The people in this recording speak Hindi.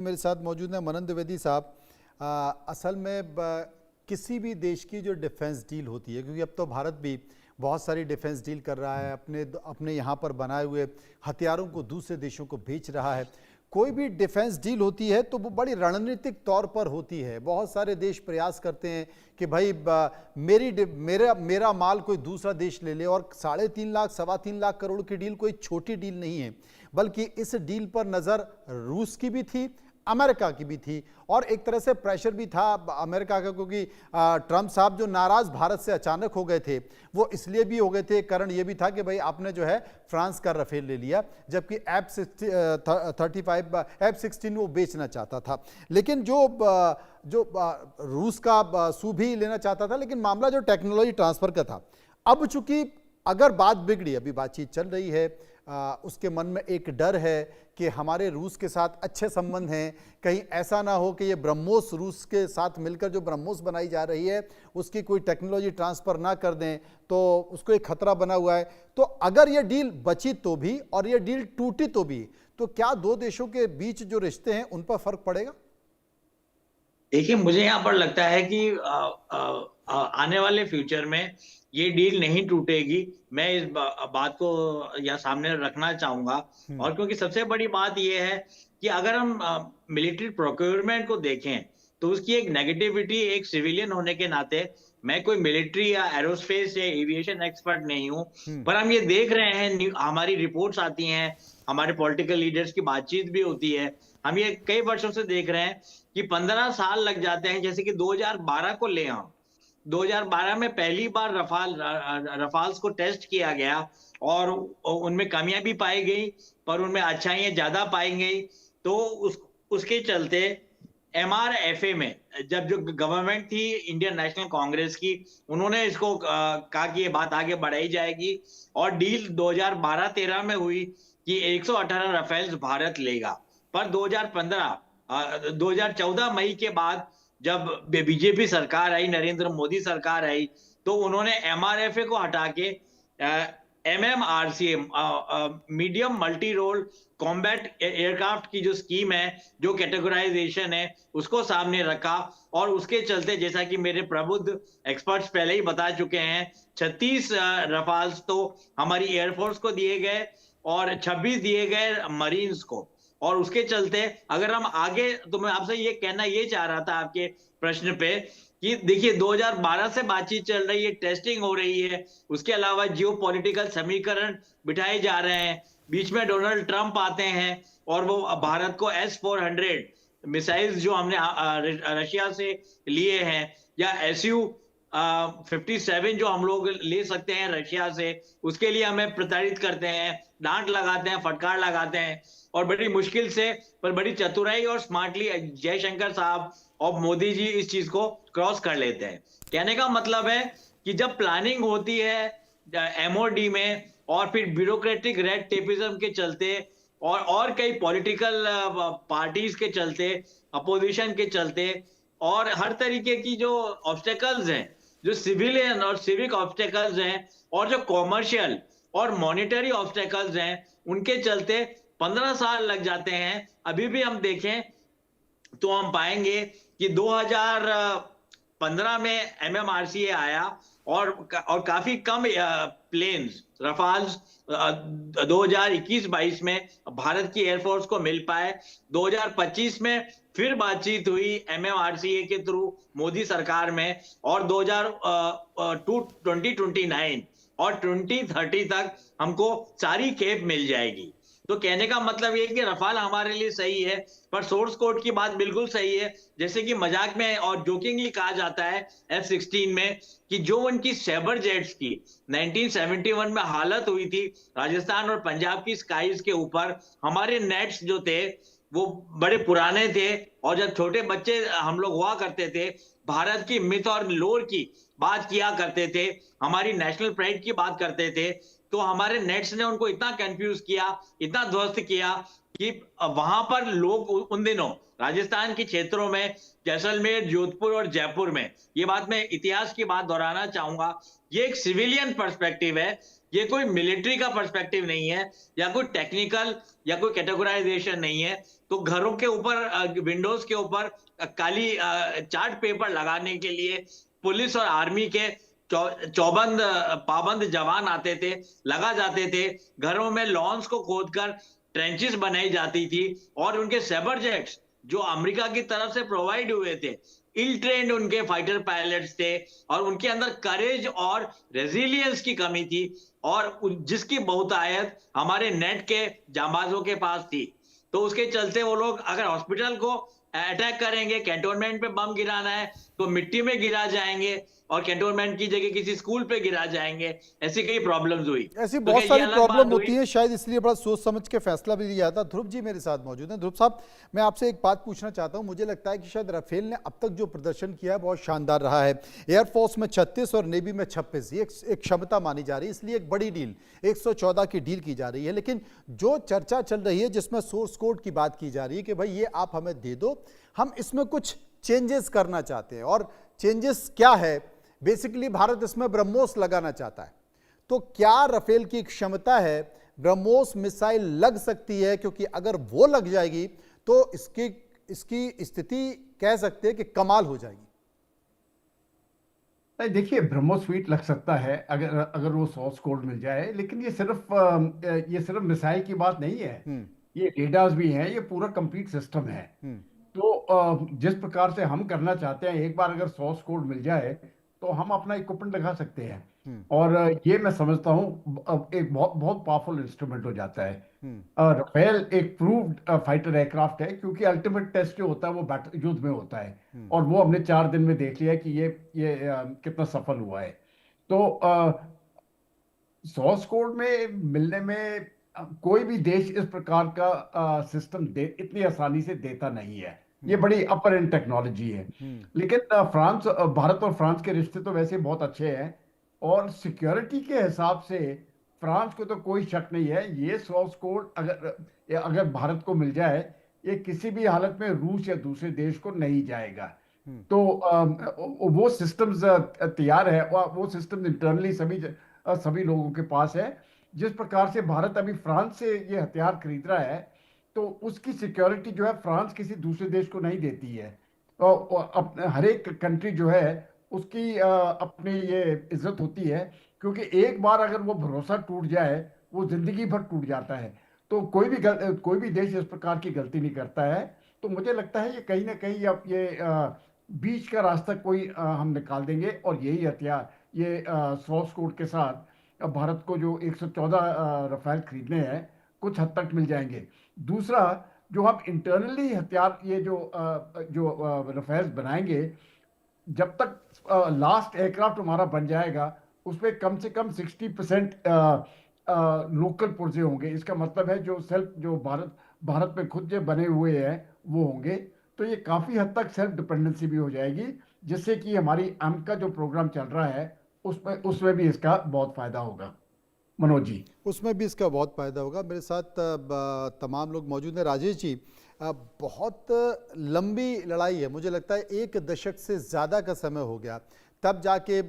मेरे साथ मौजूद है मनन द्विवेदी साहब। असल में किसी भी देश की जो डिफेंस डील होती है, क्योंकि अब तो भारत भी बहुत सारी डिफेंस डील कर रहा है, अपने अपने यहाँ पर बनाए हुए हथियारों को दूसरे देशों को बेच रहा है। कोई भी डिफेंस डील होती है तो वो बड़ी रणनीतिक तौर पर होती है। बहुत सारे देश प्रयास करते हैं कि भाई मेरा माल कोई दूसरा देश ले ले, और 3.5 लाख 3.25 लाख करोड़ की डील कोई छोटी डील नहीं है, बल्कि इस डील पर नज़र रूस की भी थी, अमेरिका की भी थी, और एक तरह से प्रेशर भी था अमेरिका का, क्योंकि ट्रंप साहब जो नाराज भारत से अचानक हो गए थे, वो इसलिए भी हो गए थे, कारण ये भी था कि भाई आपने जो है फ्रांस का राफेल ले लिया, जबकि F-16 वो बेचना चाहता था। लेकिन जो रूस का सू भी लेना चाहता था, लेकिन मामला जो टेक्नोलॉजी ट्रांसफर का था। अब चूंकि अगर बात बिगड़ी, अभी बातचीत चल रही है, उसके मन में एक डर है कि हमारे रूस के साथ अच्छे संबंध हैं, कहीं ऐसा ना हो कि ये ब्रह्मोस रूस के साथ मिलकर जो ब्रह्मोस बनाई जा रही है उसकी कोई टेक्नोलॉजी ट्रांसफ़र ना कर दें, तो उसको एक खतरा बना हुआ है। तो अगर ये डील बची तो भी, और ये डील टूटी तो भी, तो क्या दो देशों के बीच जो रिश्ते हैं उन पर फर्क पड़ेगा? देखिए, मुझे यहाँ पर लगता है कि आने वाले फ्यूचर में ये डील नहीं टूटेगी। मैं इस बात को यहाँ सामने रखना चाहूंगा। और क्योंकि सबसे बड़ी बात ये है कि अगर हम मिलिट्री प्रोक्योरमेंट को देखें तो उसकी एक नेगेटिविटी, एक सिविलियन होने के नाते, मैं कोई मिलिट्री या एरोस्पेस या एविएशन एक्सपर्ट नहीं हूं, पर हम ये देख रहे हैं, हमारी रिपोर्ट्स आती हैं, हमारे पॉलिटिकल लीडर्स की बातचीत भी होती है, हम ये कई वर्षों से देख रहे हैं कि 15 साल लग जाते हैं। जैसे कि 2012 को ले आओ, 2012 में पहली बार रफाल्स को टेस्ट किया गया और उनमें कमियां भी पाई गई, पर उनमें अच्छाइयां ज्यादा पाई गई। तो उसके चलते MRFA में, जब जो गवर्नमेंट थी इंडियन नेशनल कांग्रेस की, उन्होंने इसको कहा कि ये बात आगे बढ़ाई जाएगी, और डील 2012-13 में हुई कि 118 राफेल्स भारत लेगा। पर 2014 मई के बाद जब बीजेपी सरकार आई, नरेंद्र मोदी सरकार आई, तो उन्होंने MRFA को हटा के MMRCA, medium multi role combat aircraft की जो स्कीम है, जो कैटेगराइजेशन है, उसको सामने रखा। और उसके चलते, जैसा कि मेरे प्रबुद्ध एक्सपर्ट्स पहले ही बता चुके हैं, 36 रफाल्स तो हमारी एयरफोर्स को दिए गए और 26 दिए गए मरीन्स को। और उसके चलते अगर हम आगे, तो मैं आपसे ये कहना ये चाह रहा था आपके प्रश्न पे कि देखिए, 2012 से बातचीत चल रही है, टेस्टिंग हो रही है, उसके अलावा जियोपॉलिटिकल समीकरण बिठाए जा रहे हैं, बीच में डोनाल्ड ट्रंप आते हैं और वो भारत को S-400 मिसाइल्स जो हमने रशिया से लिए हैं, या Su-57 जो हम लोग ले सकते हैं रशिया से, उसके लिए हमें प्रताड़ित करते हैं, डांट लगाते हैं, फटकार लगाते हैं, और बड़ी मुश्किल से, पर बड़ी चतुराई और स्मार्टली जयशंकर साहब और मोदी जी इस चीज को क्रॉस कर लेते हैं। कहने का मतलब है कि जब प्लानिंग होती है MOD में, और फिर ब्यूरोक्रेटिक रेड टेपिज्म के चलते, और कई पॉलिटिकल पार्टीज के चलते, अपोजिशन के चलते, और हर तरीके की जो ऑब्स्टेकल्स हैं, जो सिविलियन और सिविक ऑब्स्टेकल्स हैं, और जो कॉमर्शियल और मॉनिटरी ऑब्स्टेकल्स हैं, उनके चलते 15 साल लग जाते हैं। अभी भी हम देखें तो हम पाएंगे कि 2015 में MMRCA आया, और काफी कम प्लेन्स रफाल्स 2021-22 में भारत की एयरफोर्स को मिल पाए। 2025 में फिर बातचीत हुई MMRCA के थ्रू मोदी सरकार में, और 2029 और 2030 तक हमको सारी खेप मिल जाएगी। तो कहने का मतलब ये कि रफाल हमारे लिए सही है, पर सोर्स कोड की बात बिल्कुल सही है। जैसे कि मजाक में और जोकिंगली कहा जाता है F-16 में कि जो उनकी सैबर जेट्स की 1971 में हालत हुई थी राजस्थान और पंजाब की स्काईज के ऊपर, हमारे नेट्स जो थे वो बड़े पुराने थे, और जब छोटे बच्चे हम लोग हुआ करते थे, भारत की मिथ और लोर की बात किया करते थे, हमारी नेशनल प्राइड की बात करते थे, तो हमारे नेट्स ने उनको इतना कंफ्यूज किया, इतना ध्वस्त किया कि वहां पर लोग उन दिनों राजस्थान के क्षेत्रों में, जैसलमेर, जोधपुर और जयपुर में, ये बात मैं इतिहास की बात दोहराना चाहूंगा, ये एक सिविलियन पर्सपेक्टिव है, ये कोई मिलिट्री का पर्सपेक्टिव नहीं है, या कोई टेक्निकल या कोई कैटेगराइजेशन नहीं है। तो घरों के ऊपर विंडोज के ऊपर काली चार्ट पेपर लगाने के लिए पुलिस और आर्मी के चौबंद पाबंद जवान आते थे, लगा जाते थे। घरों में लॉन्स को खोदकर ट्रेंचेस बनाई जाती थी और उनके सेबर जेट्स जो अमेरिका की तरफ से प्रोवाइड हुए थे, इल ट्रेंड उनके फाइटर पायलट्स थे और उनके अंदर करेज और रेजिलियंस की कमी थी और जिसकी बहुतायत हमारे नेट के जांबाजों के पास थी। तो उसके चलते वो लोग अगर हॉस्पिटल को अटैक करेंगे, कैंटोनमेंट पे बम गिराना है तो मिट्टी में गिरा जाएंगे और कैंटोनमेंट की जगह किसी स्कूल पे गिरा जाएंगे। ऐसी कई प्रॉब्लम्स हुई। ऐसी तो बहुत क्या ये सारी अलग प्रॉब्लम बात होती हुई? है, शायद इसलिए बड़ा सोच समझ के फैसला भी लिया जाता है। ध्रुव जी मेरे साथ मौजूद हैं। ध्रुव साहब, मैं आपसे एक बात पूछना चाहता हूं। मुझे लगता है कि शायद राफेल ने अब तक जो प्रदर्शन किया है बहुत शानदार रहा है। एयरफोर्स में 36 और नेवी में 26, ये एक क्षमता मानी जा रही है, इसलिए एक बड़ी डील 114 की डील की जा रही है। लेकिन जो चर्चा चल रही है जिसमें सोर्स कोड की बात की जा रही है कि भाई ये आप हमें दे दो, हम इसमें कुछ चेंजेस करना चाहते हैं। और चेंजेस क्या है? बेसिकली भारत इसमें ब्रह्मोस लगाना चाहता है। तो क्या राफेल की क्षमता है, ब्रह्मोस मिसाइल लग सकती है? क्योंकि अगर वो लग जाएगी तो इसकी स्थिति कह सकते हैं कि कमाल हो जाएगी। नहीं, देखिए, ब्रह्मोस स्वीट लग सकता है अगर अगर वो सोर्स कोड मिल जाए, लेकिन ये सिर्फ मिसाइल की बात नहीं है। ये रेडार्स भी हैं, ये पूरा कंप्लीट सिस्टम है। तो जिस प्रकार से हम करना चाहते हैं, एक बार अगर सोर्स कोड मिल जाए तो हम अपना इक्विपमेंट लगा सकते हैं। और ये मैं समझता हूँ एक बहुत बहुत पावरफुल इंस्ट्रूमेंट हो जाता है। राफेल एक प्रूव्ड फाइटर एयरक्राफ्ट है, क्योंकि अल्टीमेट टेस्ट जो होता है वो युद्ध में होता है, और वो हमने 4 दिन में देख लिया कि ये कितना सफल हुआ है। तो सोर्स कोड में मिलने में कोई भी देश इस प्रकार का सिस्टम इतनी आसानी से देता नहीं है। ये बड़ी अपर एंड टेक्नोलॉजी है। लेकिन भारत और फ्रांस के रिश्ते तो वैसे बहुत अच्छे हैं, और सिक्योरिटी के हिसाब से फ्रांस को तो कोई शक नहीं है, ये सोर्स कोड अगर भारत को मिल जाए, ये किसी भी हालत में रूस या दूसरे देश को नहीं जाएगा। तो वो सिस्टम्स तैयार है, और वो सिस्टम इंटरनली सभी लोगों के पास है। जिस प्रकार से भारत अभी फ्रांस से ये हथियार खरीद रहा है, तो उसकी सिक्योरिटी जो है फ्रांस किसी दूसरे देश को नहीं देती है। और हर एक कंट्री जो है उसकी अपनी ये इज्जत होती है, क्योंकि एक बार अगर वो भरोसा टूट जाए, वो जिंदगी भर टूट जाता है। तो कोई भी देश इस प्रकार की गलती नहीं करता है। तो मुझे लगता है ये कहीं ना कहीं अब ये बीच का रास्ता कोई हम निकाल देंगे, और यही हथियार ये सोर्स कोड के साथ भारत को जो 114 राफेल खरीदने हैं, कुछ हद तक मिल जाएंगे। दूसरा, जो हम इंटरनली हथियार ये जो राफेल बनाएंगे, जब तक लास्ट एयरक्राफ्ट हमारा बन जाएगा, उसमें कम से कम 60% लोकल पुर्जे होंगे। इसका मतलब है जो भारत में खुद जो बने हुए हैं वो होंगे। तो ये काफी हद तक सेल्फ डिपेंडेंसी भी हो जाएगी, जिससे कि हमारी आम का जो प्रोग्राम चल रहा है उसमें भी इसका बहुत फायदा होगा। मनोज जी, उसमें भी इसका बहुत फायदा होगा। मेरे साथ तमाम लोग मौजूद हैं। राजेश जी, बहुत लंबी लड़ाई है, मुझे लगता है 1 दशक से ज़्यादा का समय हो गया, तब जाके